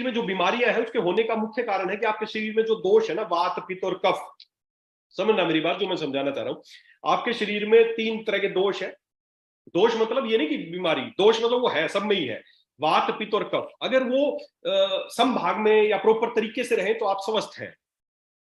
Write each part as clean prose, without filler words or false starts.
में जो बीमारियां हैं उसके होने का मुख्य कारण है कि आपके शरीर में जो दोष है ना, वात पित्त और कफ, समझना मेरी बात जो मैं समझाना चाह रहा हूं। आपके शरीर में 3 तरह के दोष है। दोष मतलब ये नहीं कि बीमारी, दोष मतलब वो है, सब में ही है, वात पित्त और कफ। अगर वो सम भाग में या प्रॉपर तरीके से रहे तो आप स्वस्थ हैं।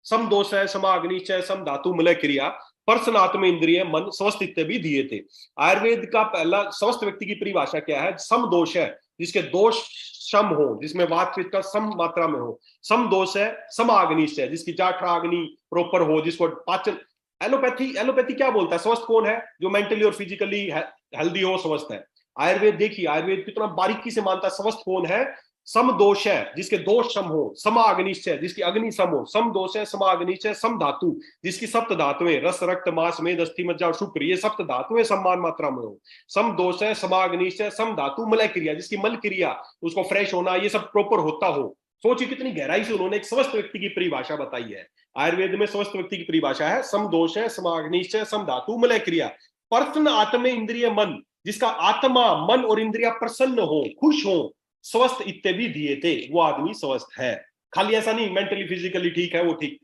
सम दोष है, समाग्निश्चय, सम धातु मलय क्रिया, पर्सनात्म इंद्रिय मन स्वस्थ इत्यादि दिए थे। आयुर्वेद का पहला स्वस्थ व्यक्ति की परिभाषा क्या है? सम दोष है जिसके दोष सम हो, जिसमें वात पित्त का सम मात्रा में हो। सम दोष है, समाग्निश्चय जिसकी जाठराग्नि प्रॉपर हो, जिसको पाचन। एलोपैथी क्या बोलता है? स्वस्थ कौन है? जो मेंटली और फिजिकली हेल्दी हो, स्वस्थ है। आयुर्वेद देखिए, आयुर्वेद कितना बारीकी से मानता है स्वस्थ कौन है। सम दोष है जिसके दोष सम हो, समाग्निश्चय जिसकी अग्नि सम हो। सम दोष है, समाग्निश्चय, सम धातु जिसकी सप्त धातुएं रस रक्त मांस मेद अस्थि मज्जा और शुक्र, ये सप्त धातुएं समान मात्रा में हो। सम दोष है, समाग्निश्चय, सम धातु मलय क्रिया जिसकी मल क्रिया, उसको फ्रेश होना, ये सब प्रॉपर होता हो। सोचिए कितनी गहराई से उन्होंने एक स्वस्थ व्यक्ति की परिभाषा बताई है। आयुर्वेद में स्वस्थ व्यक्ति की परिभाषा है सम दोष है, समाग्निश्चय, सम धातु मलय क्रिया, प्रसन्न आत्मे इंद्रिय मन जिसका आत्मा मन और इंद्रिया प्रसन्न हो, खुश हो, स्वस्थ इत्यादि दिए थे, वो आदमी स्वस्थ है। खाली ऐसा नहीं मेंटली फिजिकली ठीक है वो ठीक,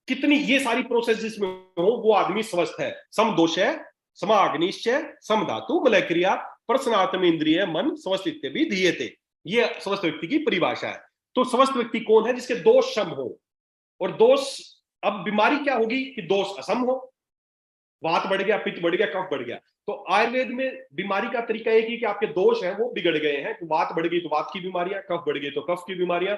कितनी ये सारी प्रोसेस जिसमें हो वो आदमी स्वस्थ है। सम दोष है, समाग्निश्चय, सम धातु मलय क्रिया, प्रसन्नात्म इंद्रिय मन स्वस्थ इत्यादि दिए थे। ये स्वस्थ व्यक्ति की परिभाषा है। तो स्वस्थ व्यक्ति कौन है? जिसके दोष सम हो। और दोष, अब बीमारी क्या होगी कि दोष असम हो, वात बढ़ गया, पित्त बढ़ गया, कफ बढ़ गया। तो आयुर्वेद में बीमारी का तरीका एक ही कि आपके दोष हैं वो बिगड़ गए हैं। वात बढ़ गई तो वात की बीमारियां, कफ बढ़ गई तो कफ की बीमारियां,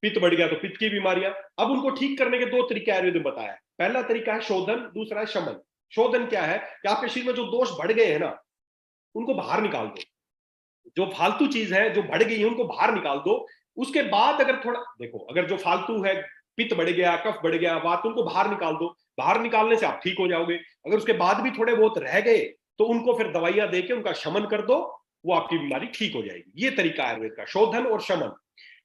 पित्त बढ़ गया तो पित्त की बीमारियां। अब उनको ठीक करने के 2 तरीके आयुर्वेद में बताया है। पहला तरीका है शोधन, दूसरा है शमन। शोधन क्या है कि आपके शरीर में जो दोष बढ़ गए हैं ना, उनको बाहर निकाल दो। जो फालतू चीज है जो बढ़ गई है उनको बाहर निकाल दो। उसके बाद अगर थोड़ा देखो, अगर जो फालतू है, पित्त बढ़ गया, कफ बढ़ गया, वात, उनको बाहर निकाल दो। बाहर निकालने से आप ठीक हो जाओगे। अगर उसके बाद भी थोड़े बहुत रह गए तो उनको फिर दवाइयां देके उनका शमन कर दो, वो आपकी बीमारी ठीक हो जाएगी। ये तरीका आयुर्वेद का, शोधन और शमन।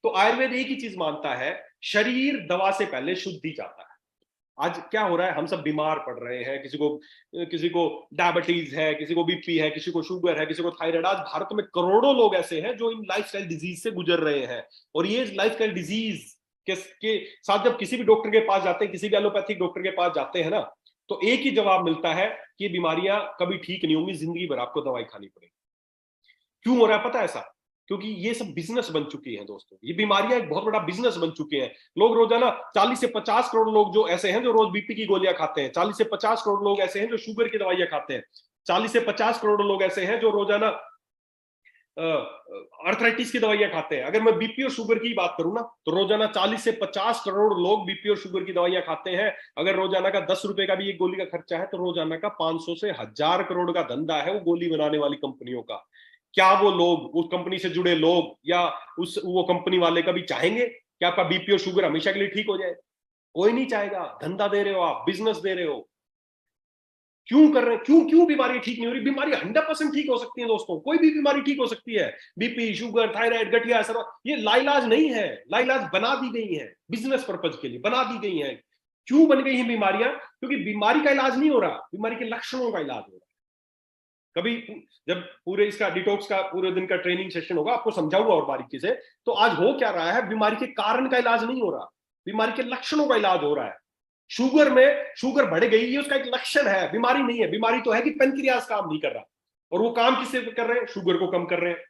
तो आयुर्वेद एक ही चीज मानता है, शरीर दवा से पहले शुद्धि चाहता है। आज क्या हो रहा है, हम सब बीमार पड़ रहे हैं। किसी को डायबिटीज है, किसी को बीपी है, किसी को शुगर है, किसी को थायराइड। आज भारत में करोड़ों लोग ऐसे हैं जो इन लाइफस्टाइल डिजीज से गुजर रहे हैं। और ये लाइफस्टाइल डिजीज के साथ जब किसी भी डॉक्टर के पास जाते हैं, किसी भी एलोपैथिक डॉक्टर के पास जाते हैं ना, तो एक ही जवाब मिलता है कि ये बीमारियां कभी ठीक नहीं होंगी, जिंदगी भर आपको दवाई खानी पड़ेगी। क्यों हो रहा है पता है ऐसा? क्योंकि ये सब बिजनेस बन चुकी हैं दोस्तों। ये बीमारियां एक बहुत बड़ा बिजनेस बन चुके हैं। लोग रोजाना 40 से 50 करोड़ लोग जो ऐसे हैं जो रोज बीपी की गोलियां खाते हैं। 40 से 50 करोड़ लोग ऐसे हैं जो शुगर की दवाइयां खाते हैं। 40 से 50 करोड़ लोग ऐसे हैं जो रोजाना अर्थराइटिस की दवाइयां खाते हैं। अगर मैं बीपी और शुगर की बात करूं ना, तो रोजाना 40 से 50 करोड़ लोग बीपी और शुगर की दवाइयां खाते हैं। अगर रोजाना का 10 रुपए का भी एक गोली का खर्चा है तो रोजाना का 500 से 1000 करोड़ का धंधा है वो गोली बनाने वाली कंपनियों का। क्या वो लोग, उस कंपनी से जुड़े लोग या वो कंपनी वाले कभी चाहेंगे कि आपका बीपी और शुगर हमेशा के लिए ठीक हो जाए? कोई नहीं चाहेगा। धंधा दे रहे हो आप, बिजनेस दे रहे हो। क्यों कर रहे हैं? क्यों क्यों बीमारी ठीक नहीं हो रही? बीमारी 100% ठीक हो सकती है दोस्तों, कोई भी बीमारी ठीक हो सकती है। बीपी, शुगर, थायराइड, गठिया, ऐसा ये लाइलाज नहीं है। लाइलाज बना दी गई है, बिजनेस पर्पज के लिए बना दी गई है। क्यों बन गई हैं बीमारियां? क्योंकि बीमारी का इलाज नहीं हो रहा, बीमारी के लक्षणों का इलाज हो रहा है। कभी जब पूरे इसका डिटॉक्स का पूरे दिन का ट्रेनिंग सेशन होगा, आपको समझाऊंगा और बारीकी से। तो आज हो क्या रहा है, बीमारी के कारण का इलाज नहीं हो रहा, बीमारी के लक्षणों का इलाज हो रहा है। शुगर में शुगर बढ़ गई, ये उसका एक लक्षण है, बीमारी नहीं है। बीमारी तो है कि पेनक्रियास काम नहीं कर रहा, और वो काम किससे कर रहे हैं? शुगर को कम कर रहे हैं।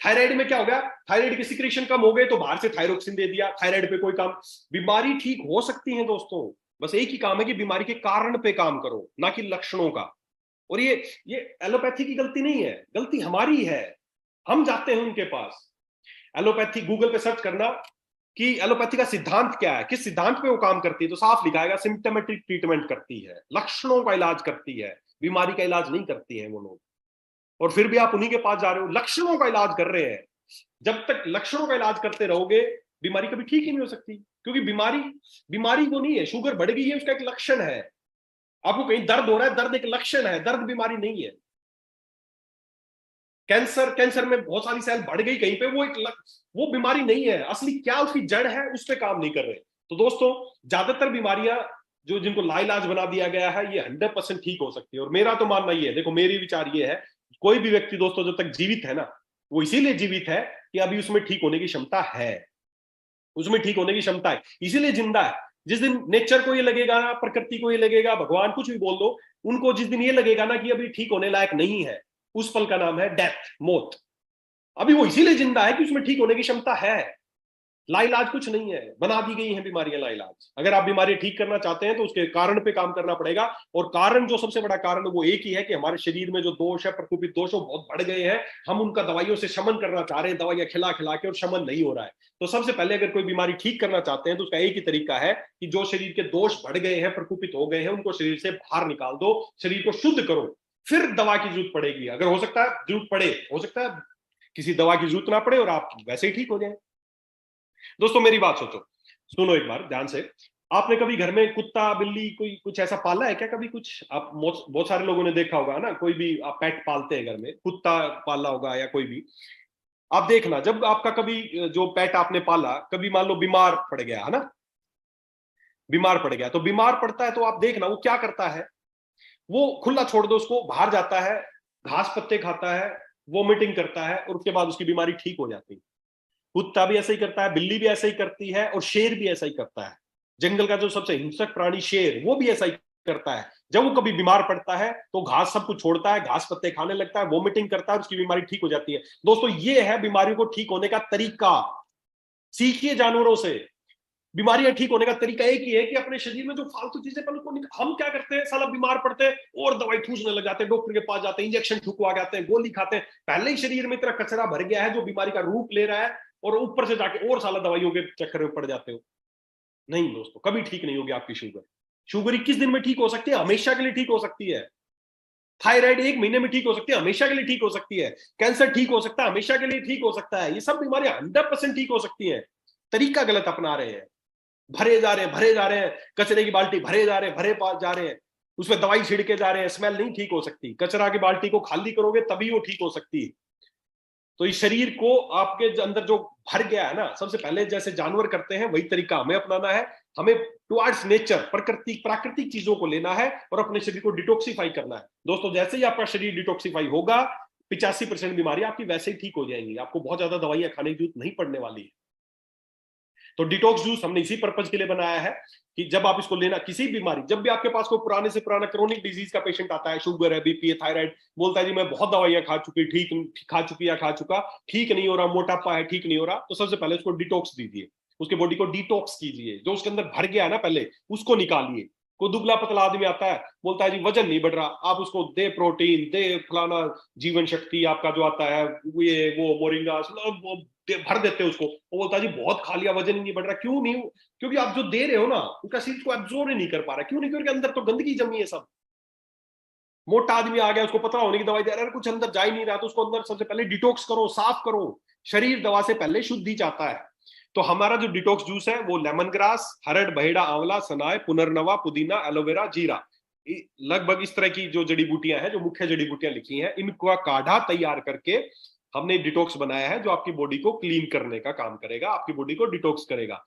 थायराइड में क्या हो गया? थायराइड की सिक्रेशन कम हो गए तो बाहर से थायरोक्सिन दे दिया, थायराइड पे कोई काम। बीमारी ठीक हो सकती है दोस्तों, बस एक ही काम है कि बीमारी के कारण पे काम करो, ना कि लक्षणों का। और ये एलोपैथी की गलती नहीं है, गलती हमारी है। हम जाते हैं उनके पास। एलोपैथी गूगल पे सर्च करना कि एलोपैथी का सिद्धांत क्या है, किस सिद्धांत पे वो काम करती है, तो साफ लिखा है सिम्टोमेटिक ट्रीटमेंट करती है, लक्षणों का इलाज करती है, बीमारी का इलाज नहीं करती है वो लोग। और फिर भी आप उन्हीं के पास जा रहे हो, लक्षणों का इलाज कर रहे हैं। जब तक लक्षणों का इलाज करते रहोगे, बीमारी कभी ठीक ही नहीं हो सकती। क्योंकि बीमारी वो नहीं है, शुगर बढ़ गई है उसका एक लक्षण है। आपको कहीं दर्द हो रहा है, दर्द एक लक्षण है, दर्द बीमारी नहीं है। कैंसर में बहुत सारी सेल बढ़ गई कहीं पे, वो बीमारी नहीं है। असली क्या उसकी जड़ है, उस पर काम नहीं कर रहे। तो दोस्तों, ज्यादातर बीमारियां जो जिनको लाइलाज बना दिया गया है, ये 100% ठीक हो सकती है। और मेरा तो मानना ये है, देखो मेरी विचार ये है, कोई भी व्यक्ति दोस्तों जब तक जीवित है ना, वो इसीलिए जीवित है कि अभी उसमें ठीक होने की क्षमता है, उसमें ठीक होने की क्षमता है, इसीलिए जिंदा है। जिस दिन नेचर को ये लगेगा ना, प्रकृति को ये लगेगा, भगवान कुछ भी बोल दो, उनको जिस दिन ये लगेगा ना कि अभी ठीक होने लायक नहीं है, उस पल का नाम है डेथ, मौत। अभी वो इसीलिए जिंदा है कि उसमें ठीक होने की क्षमता है। लाइलाज कुछ नहीं है, बना दी गई हैं बीमारियां लाइलाज। अगर आप बीमारियां ठीक करना चाहते हैं तो उसके कारण पे काम करना पड़ेगा, और कारण जो सबसे बड़ा कारण वो एक ही है कि हमारे शरीर में जो दोष है, प्रकोपित दोष, वो बहुत बढ़ गए हैं। हम उनका दवाइयों से शमन करना चाह रहे हैं, दवाइयां खिला खिला के, और शमन नहीं हो रहा है। तो सबसे पहले अगर कोई बीमारी ठीक करना चाहते हैं तो उसका एक ही तरीका है कि जो शरीर के दोष बढ़ गए हैं, प्रकोपित हो गए हैं, उनको शरीर से बाहर निकाल दो, शरीर को शुद्ध करो, फिर दवा की जरूरत पड़ेगी। अगर हो सकता है जरूरत पड़े, हो सकता है किसी दवा की जरूरत ना पड़े और आप वैसे ही ठीक हो जाए। दोस्तों मेरी बात सोचो, सुनो एक बार ध्यान से। आपने कभी घर में कुत्ता बिल्ली कोई कुछ ऐसा पाला है क्या? कभी कुछ आप बहुत सारे लोगों ने देखा होगा ना, कोई भी आप पेट पालते हैं घर में, कुत्ता पाला होगा या कोई भी। आप देखना, जब आपका कभी जो पेट आपने पाला कभी मान लो बीमार पड़ गया है ना, बीमार पड़ गया, तो बीमार पड़ता है तो आप देखना वो क्या करता है। वो खुला छोड़ दो उसको, बाहर जाता है, घास पत्ते खाता है, वोमिटिंग करता है, और उसके बाद उसकी बीमारी ठीक हो जाती है। कुत्ता भी ऐसा ही करता है, बिल्ली भी ऐसा ही करती है, और शेर भी ऐसा ही करता है। जंगल का जो सबसे हिंसक प्राणी शेर, वो भी ऐसा ही करता है। जब वो कभी बीमार पड़ता है तो घास सब कुछ छोड़ता है, घास पत्ते खाने लगता है, वोमिटिंग करता है, उसकी बीमारी ठीक हो जाती है। दोस्तों ये है बीमारियों को ठीक होने का तरीका। सीखिए जानवरों से। बीमारियां ठीक होने का तरीका एक ही है कि अपने शरीर में जो फालतू चीजें पहले को हम क्या करते हैं, साला बीमार पड़ते हैं और दवाई ठूसने लग जाते हैं, डॉक्टर के पास जाते हैं, इंजेक्शन ठुकवा जाते हैं, गोली खाते हैं। पहले ही शरीर में इतना कचरा भर गया है जो बीमारी का रूप ले रहा है, और ऊपर से जाके और साला दवाइयों के चक्कर में पड़ जाते हो। नहीं दोस्तों, कभी ठीक नहीं होगी आपकी शुगर। शुगर 21 दिन में ठीक हो सकती है, हमेशा के लिए ठीक हो सकती है। थायराइड 1 महीने में ठीक हो सकती है, हमेशा के लिए ठीक हो सकती है। कैंसर ठीक हो सकता है, हमेशा के लिए ठीक हो सकता है। ये सब बीमारियां 100% ठीक हो सकती हैं। तरीका गलत अपना रहे हैं, भरे जा रहे हैं, भरे जा रहे हैं, कचरे की बाल्टी भरे जा रहे हैं, भरे पास जा रहे हैं, उसमें दवाई छिड़के जा रहे हैं। स्मेल नहीं ठीक हो सकती, कचरा की बाल्टी को खाली करोगे तभी वो ठीक हो सकती है। तो इस शरीर को आपके अंदर जो भर गया है ना, सबसे पहले जैसे जानवर करते हैं वही तरीका हमें अपनाना है। हमें टुवर्ड्स नेचर, प्राकृतिक चीजों को लेना है और अपने शरीर को डिटॉक्सिफाई करना है। दोस्तों जैसे ही आपका शरीर डिटॉक्सिफाई होगा, 85% बीमारी आपकी वैसे ही ठीक हो जाएंगी। आपको बहुत ज्यादा दवाइयां खाने की जरूरत नहीं पड़ने वाली है। तो डिटॉक्स जूस हमने इसी पर्पज के लिए बनाया है कि जब आप इसको लेना, किसी बीमारी, जब भी आपके पास कोई पुराने से पुराना क्रोनिक डिजीज का पेशेंट आता है, शुगर है, बीपी है, थायराइड, बोलता है जी मैं बहुत दवाइयां खा चुकी, खा चुकी या खा चुका, ठीक नहीं हो रहा, मोटापा है, ठीक नहीं हो रहा, तो सबसे पहले उसको डिटॉक्स दीजिए, उसके बॉडी को डिटॉक्स कीजिए। जो उसके अंदर भर गया है ना पहले, उसको निकालिए। कोई दुबला पतला आदमी आता है, बोलता है जी वजन नहीं बढ़ रहा, आप उसको दे प्रोटीन, दे फलाना, जीवन शक्ति आपका जो आता है, ये वो मोरिंगा, वो भर देते हैं उसको। वो बोलता है जी बहुत खा लिया, वजन ही नहीं बढ़ रहा। क्यों नहीं? क्योंकि आप जो दे रहे हो ना, उनका शरीर को एब्जॉर्ब ही नहीं कर पा रहा। क्यों नहीं? क्योंकि अंदर तो गंदगी जमी है सब। मोटा आदमी आ गया, उसको पतला होने की दवाई दे रहा है, कुछ अंदर जा ही नहीं रहा, तो उसको अंदर सबसे पहले डिटॉक्स करो, साफ करो। शरीर दवा से पहले शुद्धि चाहता है। तो हमारा जो डिटॉक्स जूस है वो लेमन ग्रास, हरड़, बहेड़ा, आंवला, सनाए, पुनर्नवा, पुदीना, एलोवेरा, जीरा, लगभग इस तरह की जो जड़ी बूटियां हैं, जो मुख्य जड़ी बूटियां लिखी हैं, इनका काढ़ा तैयार करके हमने डिटॉक्स बनाया है, जो आपकी बॉडी को क्लीन करने का काम करेगा, आपकी बॉडी को डिटॉक्स करेगा।